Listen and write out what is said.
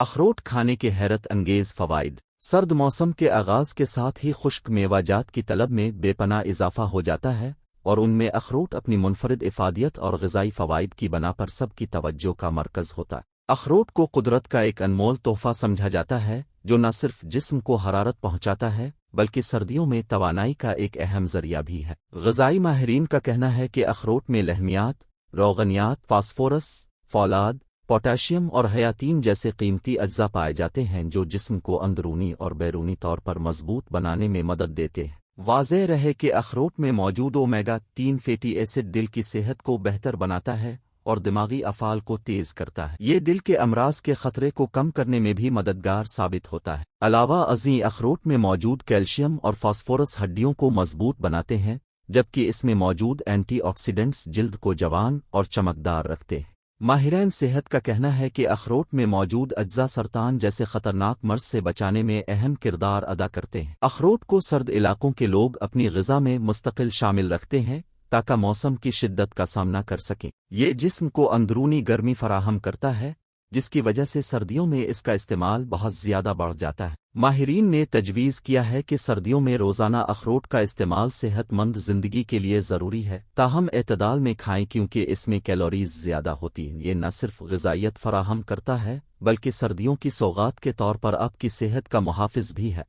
اخروٹ کھانے کے حیرت انگیز فوائد۔ سرد موسم کے آغاز کے ساتھ ہی خشک میوہ جات کی طلب میں بے پناہ اضافہ ہو جاتا ہے، اور ان میں اخروٹ اپنی منفرد افادیت اور غذائی فوائد کی بنا پر سب کی توجہ کا مرکز ہوتا ہے۔ اخروٹ کو قدرت کا ایک انمول تحفہ سمجھا جاتا ہے، جو نہ صرف جسم کو حرارت پہنچاتا ہے بلکہ سردیوں میں توانائی کا ایک اہم ذریعہ بھی ہے۔ غذائی ماہرین کا کہنا ہے کہ اخروٹ میں لحمیات، روغنیات، فاسفورس، فولاد، پوٹاشیم اور حیاتین جیسے قیمتی اجزاء پائے جاتے ہیں جو جسم کو اندرونی اور بیرونی طور پر مضبوط بنانے میں مدد دیتے ہیں۔ واضح رہے کہ اخروٹ میں موجود اومیگا-3 فیٹی ایسڈ دل کی صحت کو بہتر بناتا ہے اور دماغی افعال کو تیز کرتا ہے۔ یہ دل کے امراض کے خطرے کو کم کرنے میں بھی مددگار ثابت ہوتا ہے۔ علاوہ ازیں اخروٹ میں موجود کیلشیم اور فاسفورس ہڈیوں کو مضبوط بناتے ہیں، جبکہ اس میں موجود اینٹی آکسیڈنٹس جلد کو جوان اور چمکدار رکھتے ہیں۔ ماہرین صحت کا کہنا ہے کہ اخروٹ میں موجود اجزاء سرطان جیسے خطرناک مرض سے بچانے میں اہم کردار ادا کرتے ہیں۔ اخروٹ کو سرد علاقوں کے لوگ اپنی غذا میں مستقل شامل رکھتے ہیں تاکہ موسم کی شدت کا سامنا کر سکیں۔ یہ جسم کو اندرونی گرمی فراہم کرتا ہے، جس کی وجہ سے سردیوں میں اس کا استعمال بہت زیادہ بڑھ جاتا ہے۔ ماہرین نے تجویز کیا ہے کہ سردیوں میں روزانہ اخروٹ کا استعمال صحت مند زندگی کے لیے ضروری ہے، تاہم اعتدال میں کھائیں کیونکہ اس میں کیلوریز زیادہ ہوتی ہیں۔ یہ نہ صرف غذائیت فراہم کرتا ہے بلکہ سردیوں کی سوغات کے طور پر آپ کی صحت کا محافظ بھی ہے۔